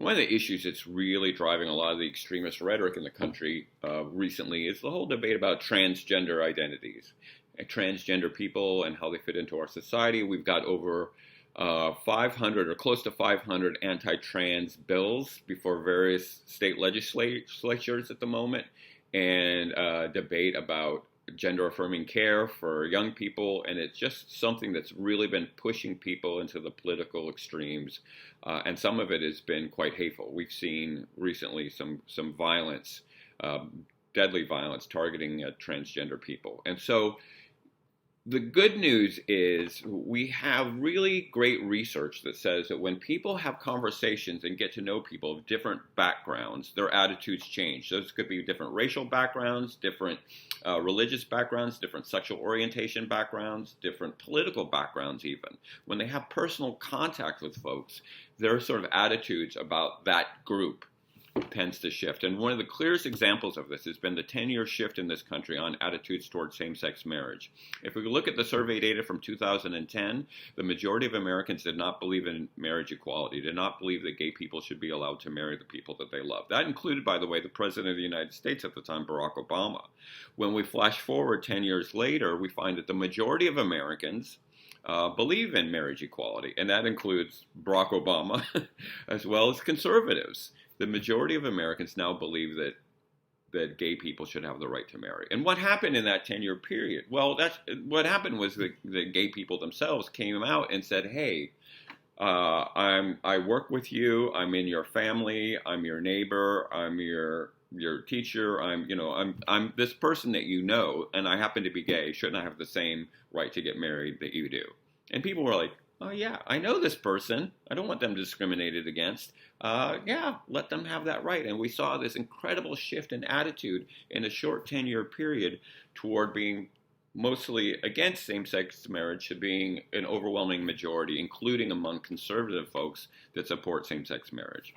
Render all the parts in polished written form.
One of the issues that's really driving a lot of the extremist rhetoric in the country recently is the whole debate about transgender identities, and transgender people and how they fit into our society. We've got over 500 or close to 500 anti-trans bills before various state legislatures at the moment, and debate about gender affirming care for young people, and it's just something that's really been pushing people into the political extremes, and some of it has been quite hateful. We've seen recently some violence, deadly violence targeting transgender people, and so the good news is we have really great research that says that when people have conversations and get to know people of different backgrounds, their attitudes change. Those could be different racial backgrounds, different religious backgrounds, different sexual orientation backgrounds, different political backgrounds even. When they have personal contact with folks, their sort of attitudes about that group tends to shift. And one of the clearest examples of this has been the 10-year shift in this country on attitudes towards same-sex marriage. If we look at the survey data from 2010, the majority of Americans did not believe in marriage equality, did not believe that gay people should be allowed to marry the people that they love. That included, by the way, the President of the United States at the time, Barack Obama. When we flash forward 10 years later, we find that the majority of Americans believe in marriage equality, and that includes Barack Obama as well as conservatives. The majority of Americans now believe that gay people should have the right to marry. And what happened in that 10-year period? Well, what happened was the gay people themselves came out and said, "Hey, I work with you. I'm in your family. I'm your neighbor. I'm your teacher. I'm this person that you know, and I happen to be gay. Shouldn't I have the same right to get married that you do?" And people were like, "Oh yeah, I know this person. I don't want them discriminated against. Yeah, let them have that right." And we saw this incredible shift in attitude in a short 10-year period toward being mostly against same-sex marriage to being an overwhelming majority, including among conservative folks that support same-sex marriage.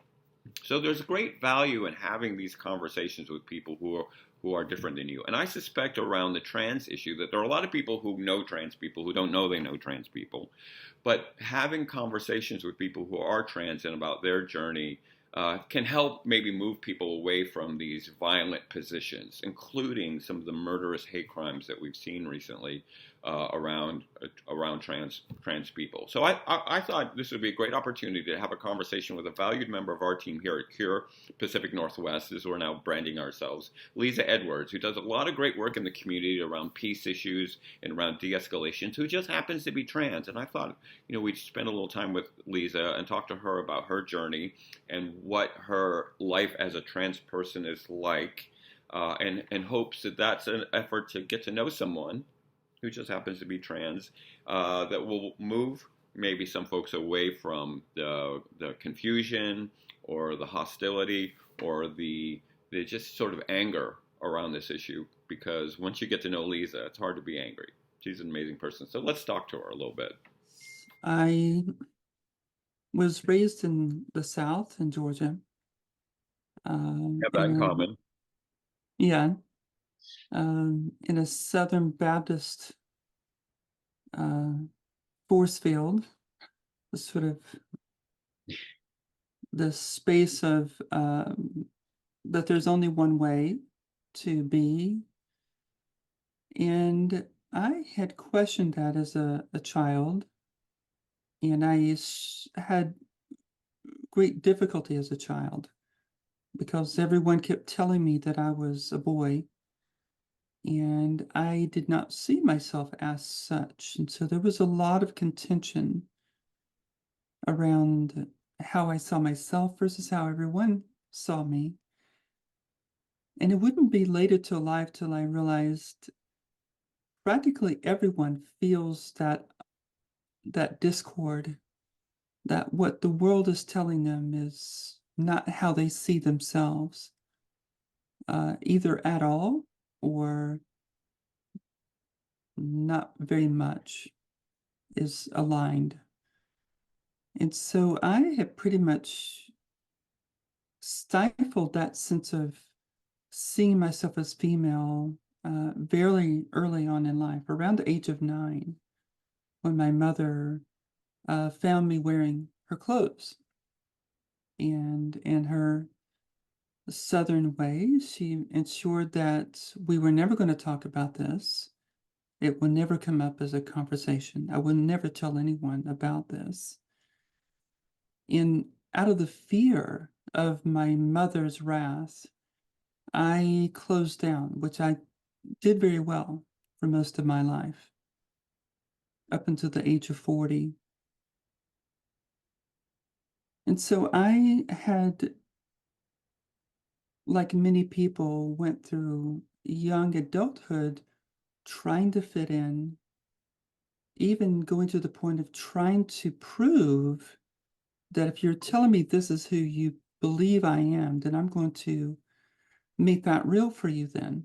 So there's great value in having these conversations with people who are different than you. And I suspect around the trans issue that there are a lot of people who know trans people who don't know they know trans people. But having conversations with people who are trans and about their journey can help maybe move people away from these violent positions, including some of the murderous hate crimes that we've seen recently around trans people. So I thought this would be a great opportunity to have a conversation with a valued member of our team here at Cure Pacific Northwest, as we're now branding ourselves, Leeza Edwards, who does a lot of great work in the community around peace issues and around de-escalation, who just happens to be trans. And I thought, we'd spend a little time with Leeza and talk to her about her journey and what her life as a trans person is like, and hopes that that's an effort to get to know someone who just happens to be trans, that will move maybe some folks away from the confusion or the hostility or the just sort of anger around this issue. Because once you get to know Leeza, it's hard to be angry. She's an amazing person. So let's talk to her a little bit. I was raised in the South in Georgia. Have that in common. Yeah, in a Southern Baptist force field, the sort of the space of that there's only one way to be. And I had questioned that as a child, and I had great difficulty as a child because everyone kept telling me that I was a boy, and I did not see myself as such. And so there was a lot of contention around how I saw myself versus how everyone saw me. And it wouldn't be later till life till I realized practically everyone feels that discord, that what the world is telling them is not how they see themselves, either at all or not very much is aligned. And so I have pretty much stifled that sense of seeing myself as female very early on in life, around the age of 9, when my mother found me wearing her clothes. And in her Southern way, she ensured that we were never going to talk about this. It would never come up as a conversation. I would never tell anyone about this. And out of the fear of my mother's wrath, I closed down, which I did very well for most of my life, up until the age of 40. And so I had, like many people, went through young adulthood trying to fit in, even going to the point of trying to prove that if you're telling me this is who you believe I am, then I'm going to make that real for you then.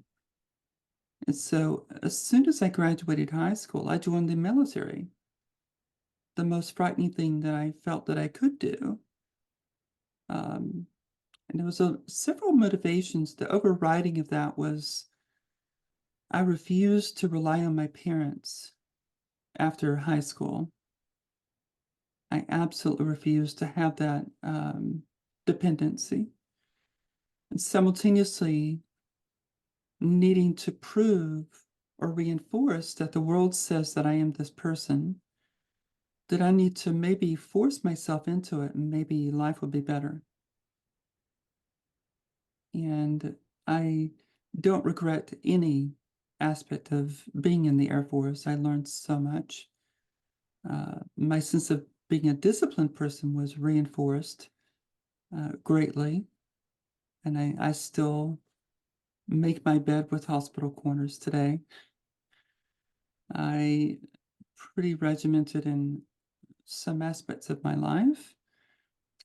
And so as soon as I graduated high school, I joined the military. The most frightening thing that I felt that I could do. And there was several motivations. The overriding of that was I refused to rely on my parents after high school. I absolutely refused to have that dependency. And simultaneously needing to prove or reinforce that the world says that I am this person, that I need to maybe force myself into it and maybe life will be better. And I don't regret any aspect of being in the Air Force. I learned so much. My sense of being a disciplined person was reinforced greatly. And I still make my bed with hospital corners today. I pretty regimented in some aspects of my life.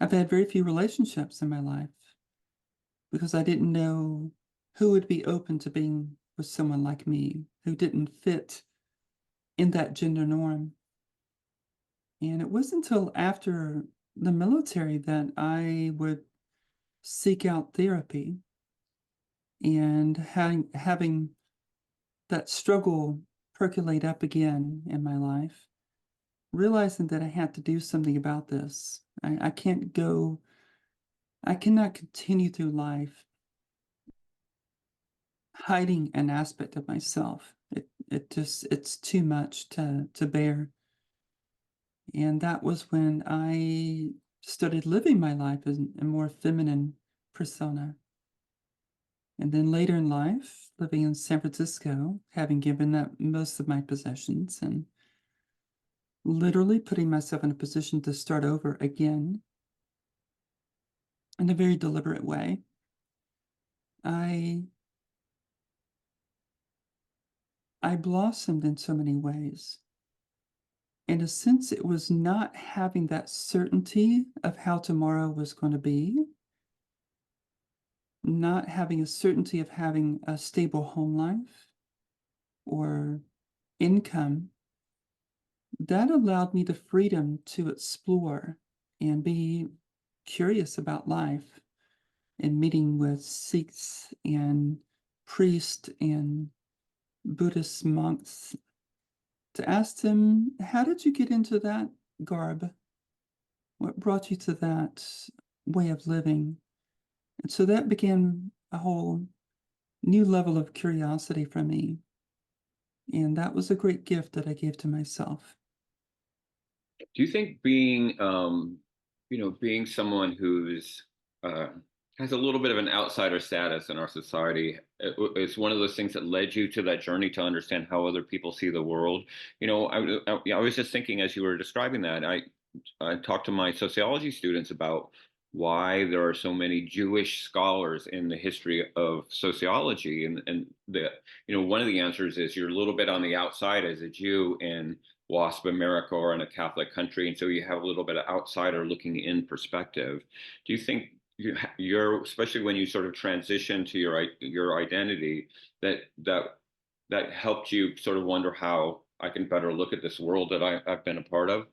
I've had very few relationships in my life because I didn't know who would be open to being with someone like me who didn't fit in that gender norm. And it wasn't until after the military that I would seek out therapy and having that struggle percolate up again in my life, realizing that I had to do something about this. I cannot continue through life hiding an aspect of myself. It's too much to bear. And that was when I started living my life as a more feminine persona. And then later in life, living in San Francisco, having given up most of my possessions and literally putting myself in a position to start over again in a very deliberate way. I blossomed in so many ways. In a sense, it was not having that certainty of how tomorrow was going to be, not having a certainty of having a stable home life or income. That allowed me the freedom to explore and be curious about life and meeting with Sikhs and priests and Buddhist monks to ask them, how did you get into that garb? What brought you to that way of living? And so that began a whole new level of curiosity for me. And that was a great gift that I gave to myself. Do you think being, being someone who's uh, has a little bit of an outsider status in our society is one of those things that led you to that journey to understand how other people see the world? I was just thinking as you were describing that, I talked to my sociology students about why there are so many Jewish scholars in the history of sociology, and one of the answers is you're a little bit on the outside as a Jew in WASP America or in a Catholic country, and so you have a little bit of outsider looking in perspective. Do you think you're, especially when you sort of transition to your identity, that helped you sort of wonder how I can better look at this world that I've been a part of?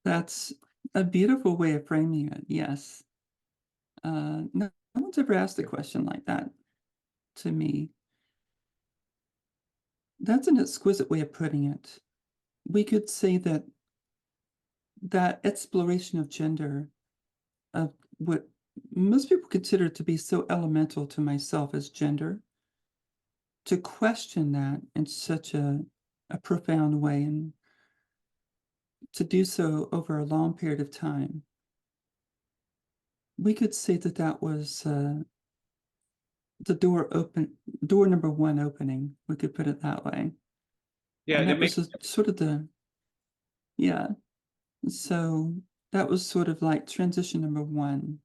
That's a beautiful way of framing it. Yes. No one's ever asked a question like that to me. That's an exquisite way of putting it. We could say that exploration of gender of what most people consider to be so elemental to myself as gender, to question that in such a profound way, and to do so over a long period of time. We could say that that was the door number one opening. We could put it that way, Yeah, and it that makes was sort of the yeah. So that was sort of like transition number one.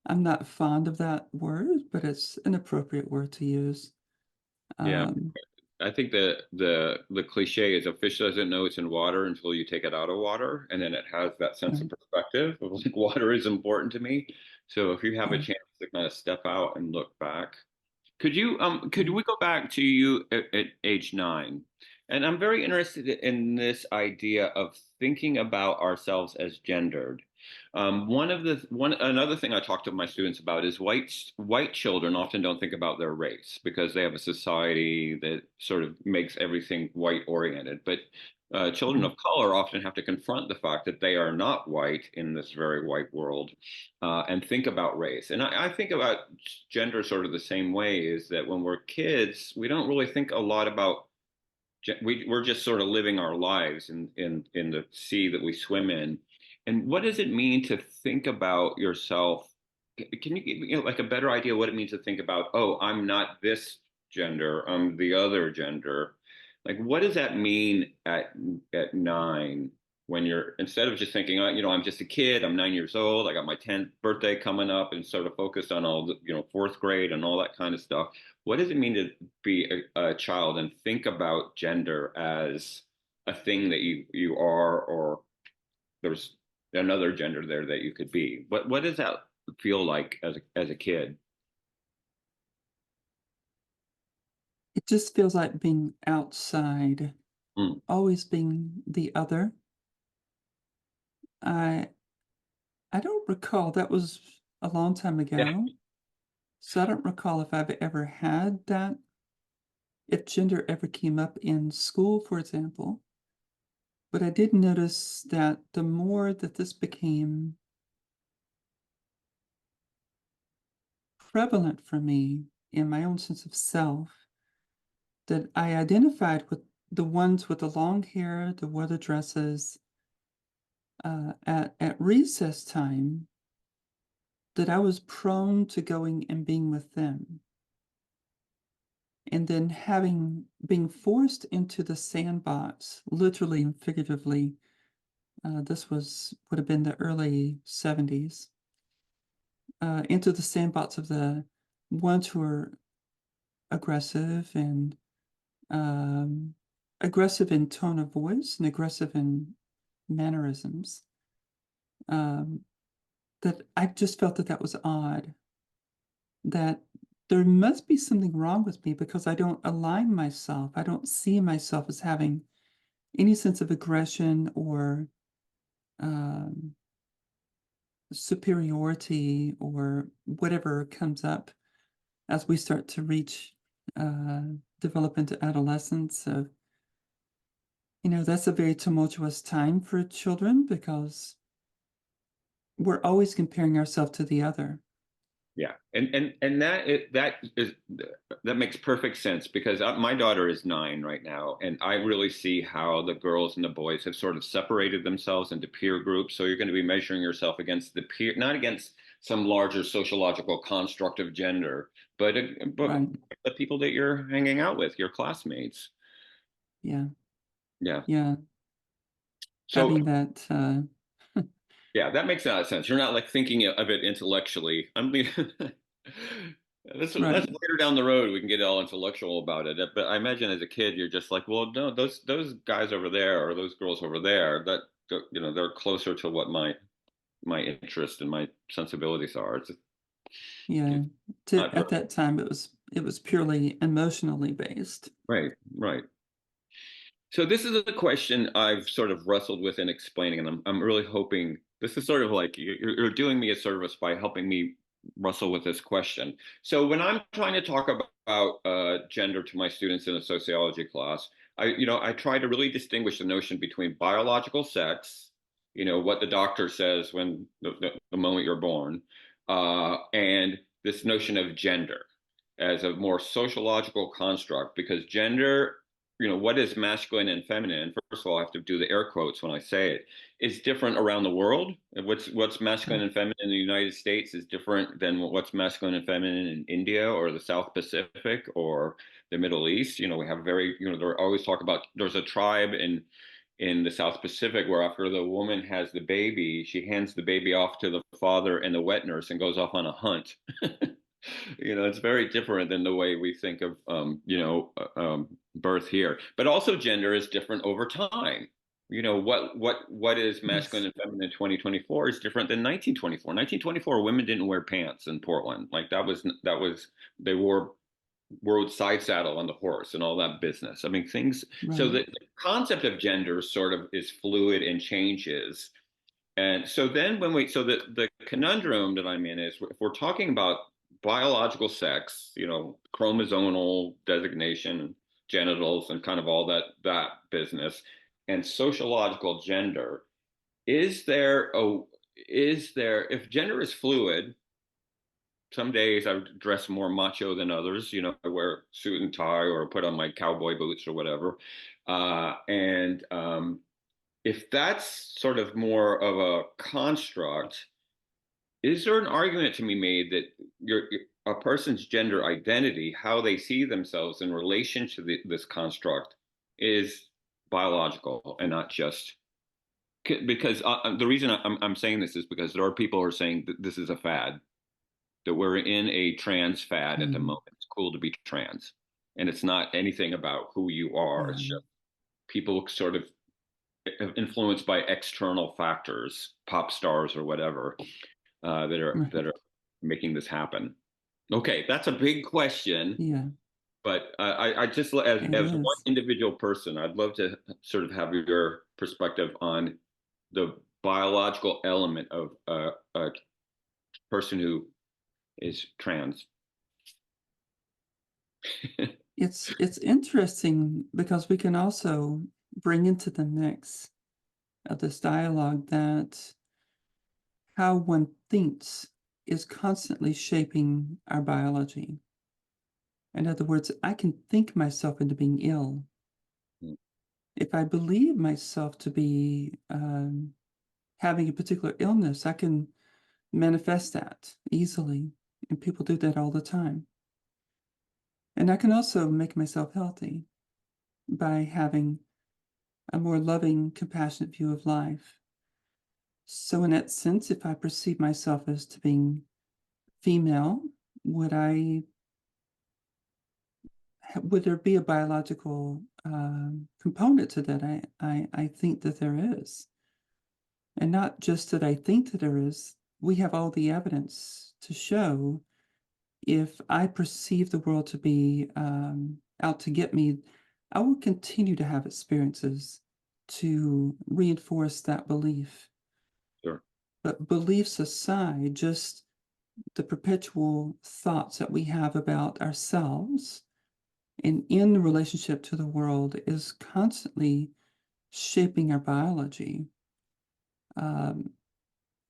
I'm not fond of that word, but it's an appropriate word to use. yeah. Um, I think the cliche is a fish doesn't know it's in water until you take it out of water, and then it has that sense of right, perspective of like water is important to me. So if you have a yeah, chance to kind of step out and look back, could yeah. we go back to you at age 9? And I'm very interested in this idea of thinking about ourselves as gendered. One another thing I talk to my students about is white children often don't think about their race because they have a society that sort of makes everything white oriented. But children Mhm. of color often have to confront the fact that they are not white in this very white world, and think about race. And I think about gender sort of the same way, is that when we're kids, we don't really think a lot about we're just sort of living our lives in the sea that we swim in. And what does it mean to think about yourself? Can you give me like a better idea what it means to think about, oh, I'm not this gender, I'm the other gender? Like, what does that mean at 9, when you're, instead of just thinking, oh, I'm just a kid, I'm 9 years old, I got my 10th birthday coming up, and sort of focused on all the, fourth grade and all that kind of stuff. What does it mean to be a child and think about gender as a thing that you are, or there's another gender there that you could be? What does that feel like as a kid? It just feels like being outside, Mm. always being the other. I I don't recall, that was a long time Yeah. ago. So I don't recall if I've ever had that, if gender ever came up in school, for example. But I did notice that the more that this became prevalent for me in my own sense of self, that I identified with the ones with the long hair, the weather dresses, at recess time, that I was prone to going and being with them. And then being forced into the sandbox, literally and figuratively. This would have been the early 70s, into the sandbox of the ones who are aggressive and um, aggressive in tone of voice and aggressive in mannerisms. Um, that I just felt that that was odd. That there must be something wrong with me because I don't align myself. I don't see myself as having any sense of aggression or um, superiority or whatever comes up as we start to reach, uh, develop into adolescence. So, that's a very tumultuous time for children because we're always comparing ourselves to the other. Yeah, and that makes perfect sense, because my daughter is 9 right now, and I really see how the girls and the boys have sort of separated themselves into peer groups. So you're going to be measuring yourself against the peer, not against some larger sociological construct of gender, but Right. the people that you're hanging out with, your classmates. Yeah. Yeah. Yeah. So Having that, yeah, that makes a lot of sense. You're not like thinking of it intellectually. I mean, that's right. later down the road we can get all intellectual about it. But I imagine as a kid, you're just like, well, no, those guys over there or those girls over there, that they're closer to what my interest and my sensibilities are. Yeah. It's not At very that time, it was purely emotionally based. right, right. So this is a question I've sort of wrestled with in explaining, and I'm really hoping this is sort of like you're doing me a service by helping me wrestle with this question. So when I'm trying to talk about gender to my students in a sociology class, I try to really distinguish the notion between biological sex what the doctor says when the moment you're born, and this notion of gender as a more sociological construct, because gender, what is masculine and feminine? First of all, I have to do the air quotes when I say it. Is different around the world. What's masculine Right. and feminine in the United States is different than what's masculine and feminine in India or the South Pacific or the Middle East. We have very, they always talk about there's a tribe in the South Pacific where after the woman has the baby, she hands the baby off to the father and the wet nurse and goes off on a hunt. It's very different than the way we think of, birth here. But also gender is different over time. What is masculine Yes. and feminine in 2024 is different than 1924. 1924, women didn't wear pants in Portland. Like that was they rode side saddle on the horse and all that business. I mean, things. So Right. the concept of gender sort of is fluid and changes. And so then so the conundrum that I'm in is if we're talking about biological sex, chromosomal designation, genitals, and kind of all that business, and sociological gender, is there a is there if gender is fluid, some days I dress more macho than others. I wear suit and tie or put on my cowboy boots or whatever. And if that's sort of more of a construct, is there an argument to be made that a person's gender identity, how they see themselves in relation to this construct, is biological and not just because the reason I'm saying this is because there are people who are saying that this is a fad, that we're in a trans fad at the Mm, moment. It's cool to be trans. And it's not anything about who you are. It's yeah. just people sort of influenced by external factors, pop stars or whatever, that are Right. making this happen. Okay, that's a big question, Yeah. but I just as It as one is. individual person, I'd love to sort of have your perspective on the biological element of a person who is trans. It's interesting because we can also bring into the mix of this dialogue that how one thinks is constantly shaping our biology. In other words, I can think myself into being ill. If I believe myself to be having a particular illness, I can manifest that easily. And people do that all the time. And I can also make myself healthy by having a more loving, compassionate view of life. So, in that sense, if I perceive myself as to being female, would I would there be a biological component to that? I think that there is, and not just that I think that there is. We have all the evidence to show if I perceive the world to be out to get me, I will continue to have experiences to reinforce that belief. Sure. But beliefs aside, just the perpetual thoughts that we have about ourselves and in relationship to the world is constantly shaping our biology. Um,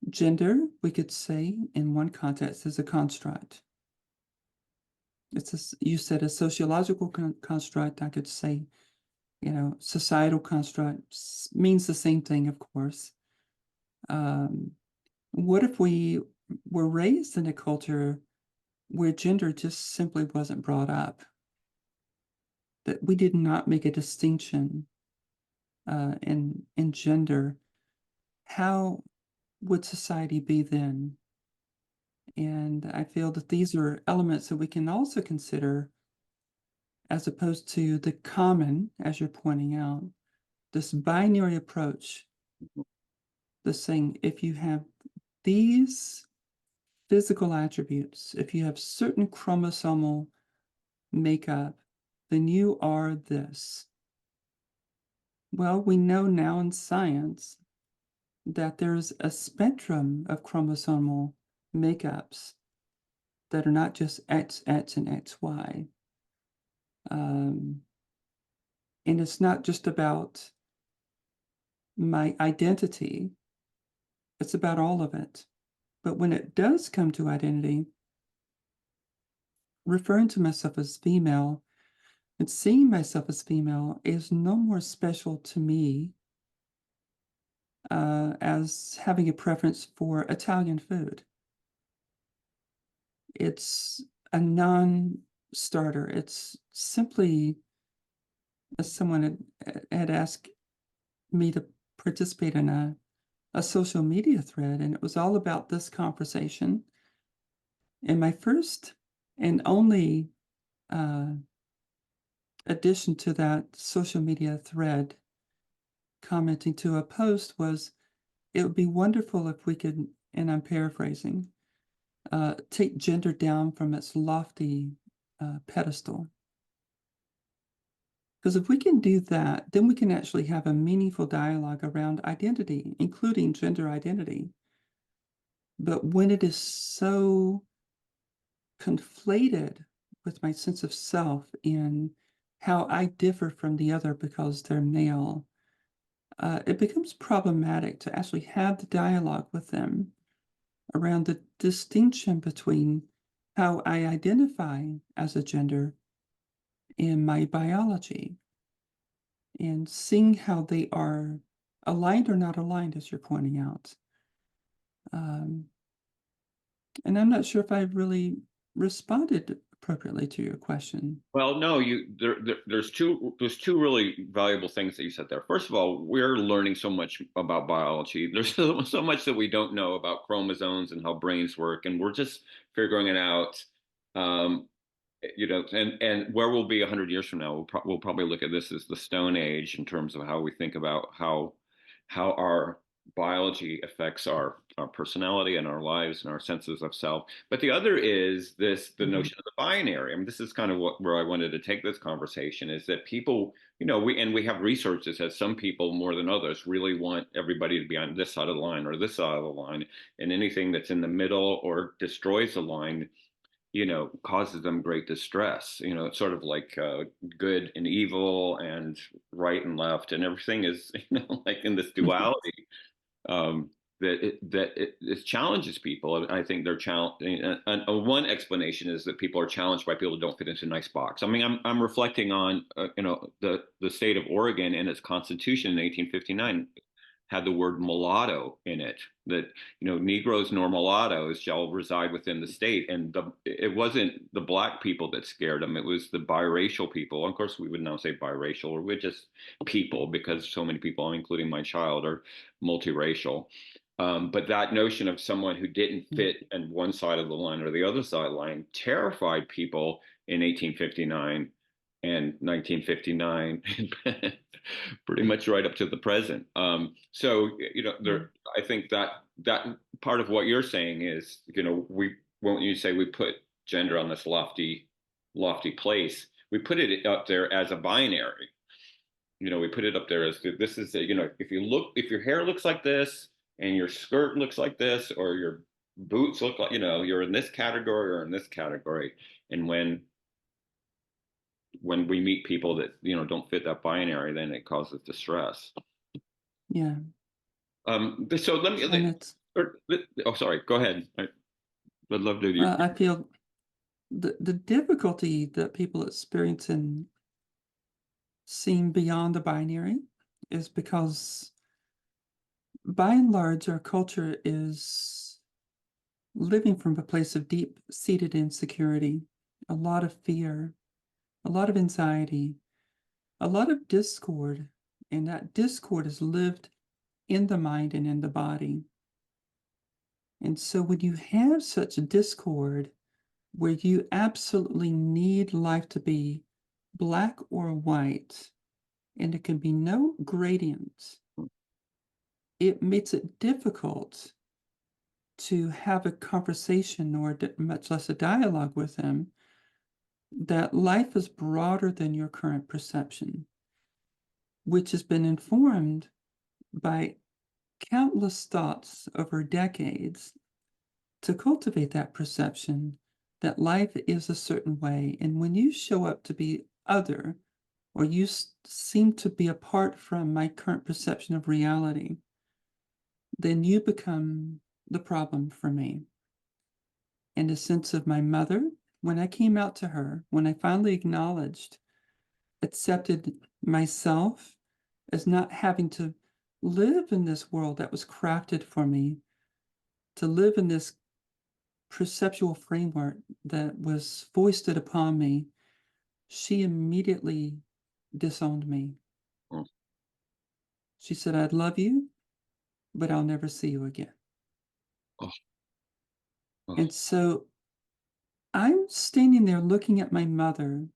Gender, we could say, in one context, is a construct. You said a sociological construct. I could say, societal construct means the same thing, of course. Um, what if we were raised in a culture where gender just simply wasn't brought up? That we did not make a distinction in gender. How would society be then? And I feel that these are elements that we can also consider as opposed to the common, as you're pointing out, this binary approach, the saying, if you have these physical attributes, if you have certain chromosomal makeup, then you are this. Well, we know now in science that there's a spectrum of chromosomal makeups that are not just XX and XY. And it's not just about my identity. It's about all of it. But when it does come to identity, referring to myself as female and seeing myself as female is no more special to me as having a preference for Italian food. It's a non-starter. It's simply, as someone had asked me to participate in a social media thread, and it was all about this conversation. And my first and only addition to that social media thread, commenting to a post, was it would be wonderful if we could, and I'm paraphrasing, take gender down from its lofty pedestal. Because if we can do that, then we can actually have a meaningful dialogue around identity, including gender identity. But when it is so conflated with my sense of self and how I differ from the other because they're male, it becomes problematic to actually have the dialogue with them around the distinction between how I identify as a gender and my biology, and seeing how they are aligned or not aligned, as you're pointing out. And I'm not sure if I've really responded appropriately to your question. Well, no, there's two really valuable things that you said there. First of all, we're learning so much about biology. There's so much that we don't know about chromosomes and how brains work, and we're just figuring it out. Um, and where we'll be 100 years from now, we'll probably look at this as the Stone Age in terms of how we think about how our biology affects our personality and our lives and our senses of self. But the other is the Mhm. notion of the binary. I mean, this is kind of where I wanted to take this conversation, is that people, we have research that says some people more than others really want everybody to be on this side of the line or this side of the line, and anything that's in the middle or destroys the line, causes them great distress. It's sort of like good and evil and right and left, and everything is, like in this duality, it challenges people. I think they're challenged. One explanation is that people are challenged by people who don't fit into a nice box. I mean, I'm reflecting on, the state of Oregon and its constitution in 1859 had the word mulatto in it, that Negroes nor mulattoes shall reside within the state. And it wasn't the black people that scared them, it was the biracial people. Of course, we would now say biracial, or we're just people, because so many people, including my child, are multiracial. But that notion of someone who didn't fit in one side of the line or the other side of the line terrified people in 1859 and 1959, pretty much right up to the present. So, I think that part of what you're saying is, we, when you say we put gender on this lofty place, we put it up there as a binary. We put it up there as, this is if your hair looks like this and your skirt looks like this, or your boots look like, you're in this category or in this category. And when we meet people that don't fit that binary, then it causes distress. Yeah. So let And me. it's, Oh, sorry. Go ahead. I'd love to. I feel the difficulty that people experience in seeing beyond the binary is because, by and large, our culture is living from a place of deep-seated insecurity, a lot of fear, a lot of anxiety, a lot of discord, and that discord is lived in the mind and in the body. And so when you have such a discord where you absolutely need life to be black or white, and there can be no gradient, it makes it difficult to have a conversation, or much less a dialogue with them, that life is broader than your current perception, which has been informed by countless thoughts over decades to cultivate that perception that life is a certain way. And when you show up to be other, or you seem to be apart from my current perception of reality, then you become the problem for me. In the sense of my mother, when I came out to her, when I finally acknowledged, accepted myself as not having to live in this world that was crafted for me, to live in this perceptual framework that was foisted upon me, she immediately disowned me. Mm. She said, I'd love you, but I'll never see you again. Oh, oh, And so I'm standing there looking at my mother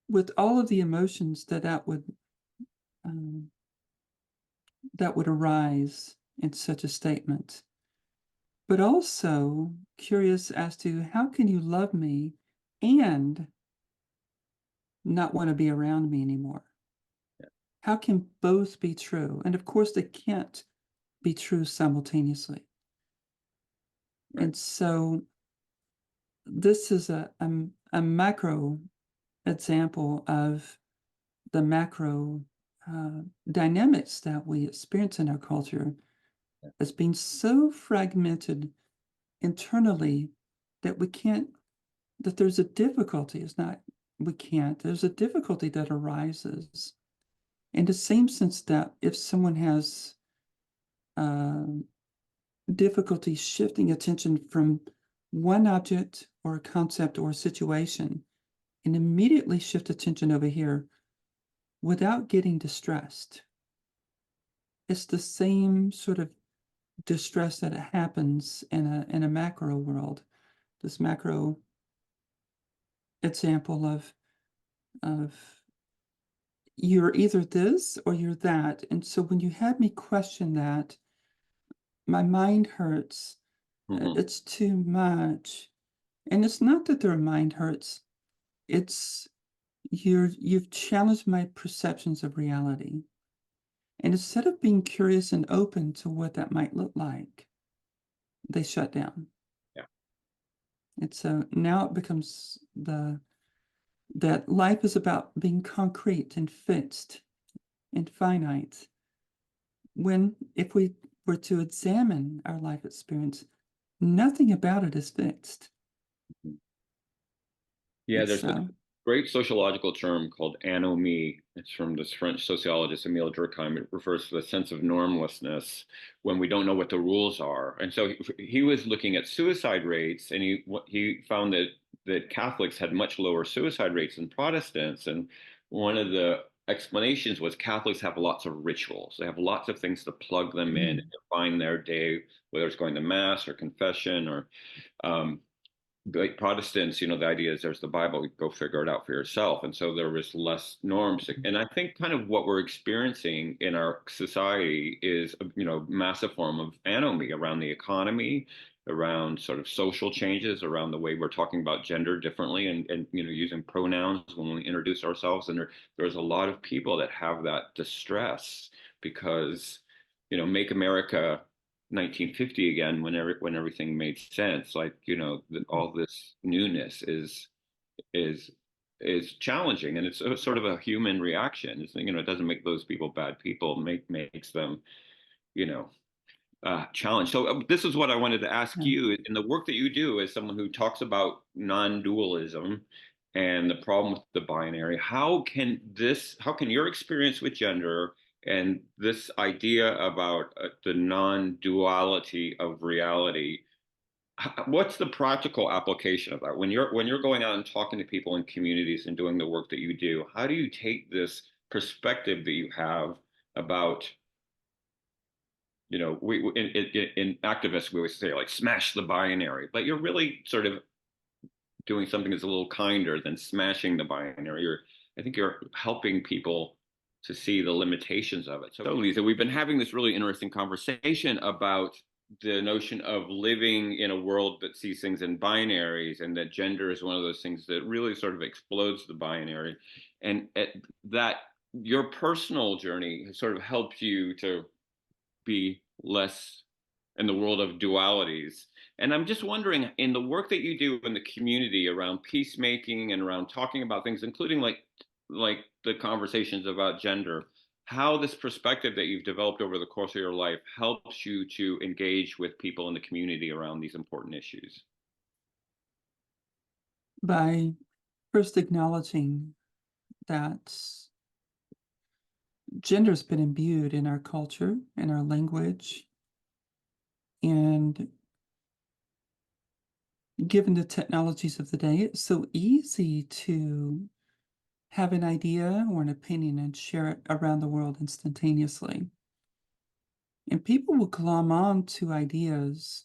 with all of the emotions um, that would arise in such a statement, but also curious as to how can you love me and not want to be around me anymore? yeah, How can both be true? And of course, they can't be true simultaneously. right. And so this is a macro example of the macro dynamics that we experience in our culture Yeah. as being so fragmented internally that we can't, that there's a difficulty. It's not, we can't, there's a difficulty that arises in the same sense that if someone has uh, difficulty shifting attention from one object or a concept or a situation and immediately shift attention over here without getting distressed. It's the same sort of distress that happens in a macro world. This macro example of you're either this or you're that. And so when you had me question that, my mind hurts. Hmm. It's too much. And it's not that their mind hurts. It's you've challenged my perceptions of reality. And instead of being curious and open to what that might look like, they shut down. Yeah. And so now it becomes that life is about being concrete and fixed and finite. When if we were to examine our life experience, nothing about it is fixed. Yeah, And there's a so, great sociological term called anomie. It's from this French sociologist Emile Durkheim. It refers to the sense of normlessness when we don't know what the rules are. And so he was looking at suicide rates, and he found that Catholics had much lower suicide rates than Protestants. And one of the explanations was Catholics have lots of rituals. They have lots of things to plug them in, mm, to find their day, whether it's going to mass or confession or um, like Protestants, the idea is there's the Bible, you go figure it out for yourself. And so there was less norms. And I think kind of what we're experiencing in our society is, massive form of anomie around the economy, around sort of social changes, around the way we're talking about gender differently and using pronouns when we introduce ourselves. And there's a lot of people that have that distress because, make America 1950 again when everything made sense, like all this newness is is challenging, and it's sort of a human reaction. It doesn't make those people bad people, makes them you know challenged. So this is what I wanted to ask yeah. you in the work that you do as someone who talks about non-dualism and the problem with the binary. How can your experience with gender and this idea about the non-duality of reality, what's the practical application of that when you're going out and talking to people in communities and doing the work that you do? How do you take this perspective that you have about, we in activists we always say like smash the binary, but you're really sort of doing something that's a little kinder than smashing the binary. I think you're helping people to see the limitations of it. So, Lisa, we've been having this really interesting conversation about the notion of living in a world that sees things in binaries, and that gender is one of those things that really sort of explodes the binary, and that your personal journey has sort of helped you to be less in the world of dualities. And I'm just wondering, in the work that you do in the community around peacemaking and around talking about things, including like the conversations about gender, how this perspective that you've developed over the course of your life helps you to engage with people in the community around these important issues. By first acknowledging that gender's been imbued in our culture, in our language, and given the technologies of the day, it's so easy to have an idea or an opinion and share it around the world instantaneously. And people will glom on to ideologies,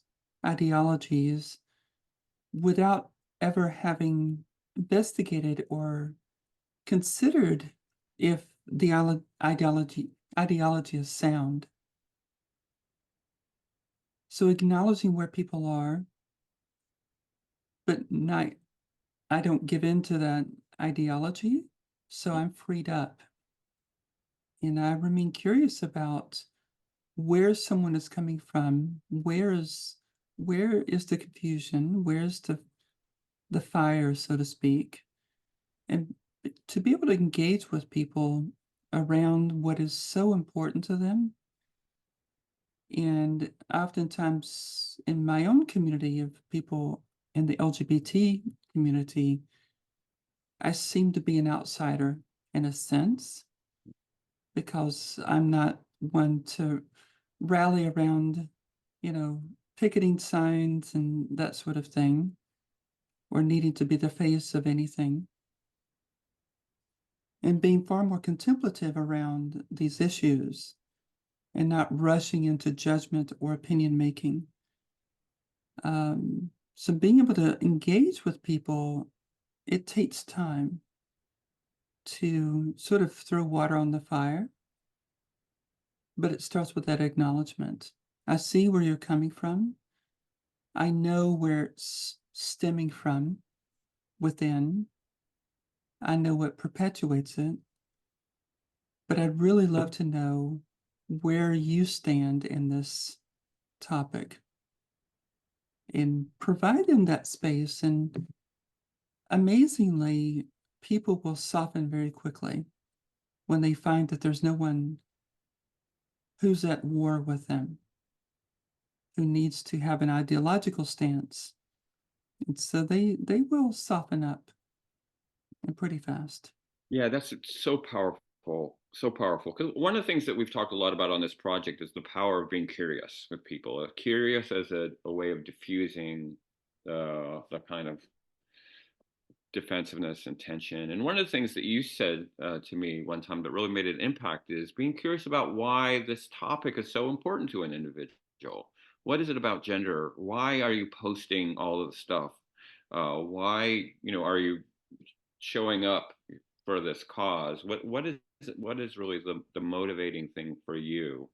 without ever having investigated or considered if the ideology is sound. So acknowledging where people are, but not, I don't give in to that ideology, so I'm freed up. And I remain curious about where someone is coming from, where is the confusion, where's the fire, so to speak, and to be able to engage with people around what is so important to them. And oftentimes in my own community of people in the LGBT community, I seem to be an outsider in a sense, because I'm not one to rally around, picketing signs and that sort of thing, or needing to be the face of anything. And being far more contemplative around these issues and not rushing into judgment or opinion making. So being able to engage with people, it takes time to sort of throw water on the fire, but it starts with that acknowledgement. I see where you're coming from. I know where it's stemming from within. I know what perpetuates it, but I'd really love to know where you stand in this topic, and provide them that space. And amazingly, people will soften very quickly when they find that there's no one who's at war with them, who needs to have an ideological stance. And so they will soften up, and pretty fast. Yeah, that's so powerful, so powerful. Because one of the things that we've talked a lot about on this project is the power of being curious with people. Curious as a way of diffusing the kind of defensiveness and tension. And one of the things that you said to me one time that really made an impact is being curious about why this topic is so important to an individual. What is it about gender? Why are you posting all of the stuff? Why, are you showing up for this cause? What is really the motivating thing for you?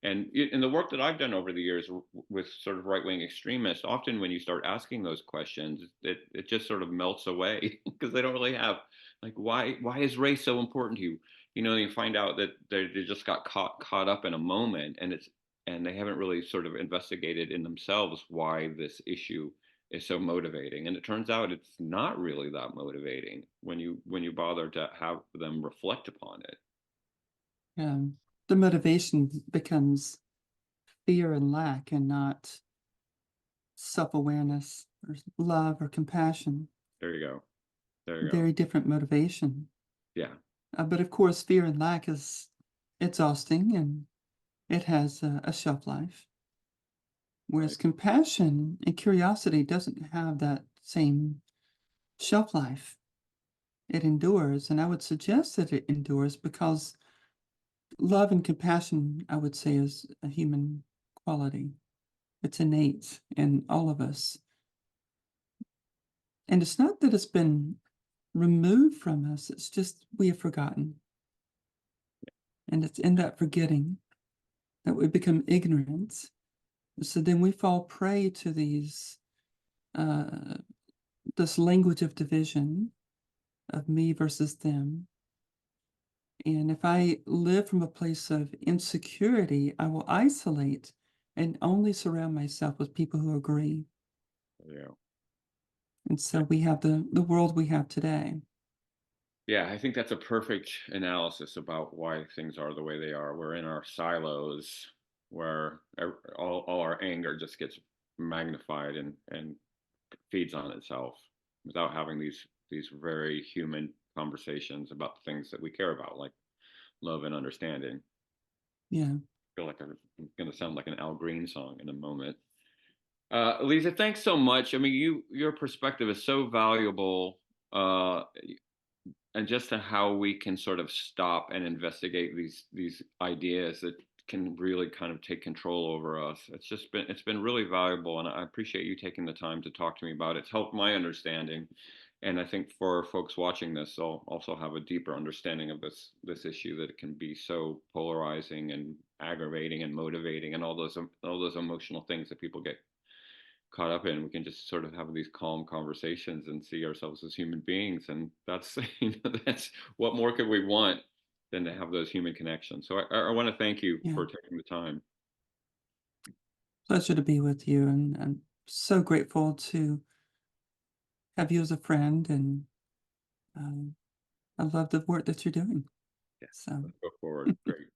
And in the work that I've done over the years with sort of right wing extremists, often when you start asking those questions, it just sort of melts away because they don't really have, like, why is race so important to you? You find out that they just got caught up in a moment, and they haven't really sort of investigated in themselves why this issue is so motivating. And it turns out it's not really that motivating when you bother to have them reflect upon it. The motivation becomes fear and lack, and not self-awareness or love or compassion. There you go. There you go. Very different motivation. Yeah. But of course, fear and lack is exhausting, and it has a shelf life. Whereas Right. compassion and curiosity doesn't have that same shelf life. It endures, and I would suggest that it endures because love and compassion, I would say, is a human quality. It's innate in all of us. And it's not that it's been removed from us, it's just we have forgotten. And it's in that forgetting that we become ignorant. So then we fall prey to this language of division, of me versus them. And if I live from a place of insecurity, I will isolate and only surround myself with people who agree. Yeah. And so we have the world we have today. Yeah, I think that's a perfect analysis about why things are the way they are. We're in our silos where all our anger just gets magnified and feeds on itself without having these very human conversations about the things that we care about, like love and understanding. Yeah. I feel like I'm going to sound like an Al Green song in a moment. Leeza, thanks so much. I mean, your perspective is so valuable. And just to how we can sort of stop and investigate these ideas that can really kind of take control over us. It's been really valuable, and I appreciate you taking the time to talk to me about it. It's helped my understanding, and I think for folks watching this, they'll also have a deeper understanding of this issue that it can be so polarizing and aggravating and motivating and all those emotional things that people get caught up in. We can just sort of have these calm conversations and see ourselves as human beings, and that's that's what more could we want than to have those human connections. So I want to thank you Yeah. for taking the time. Pleasure to be with you, and I'm so grateful to have you as a friend, and um, I love the work that you're doing. Yeah, So let's go forward. Great.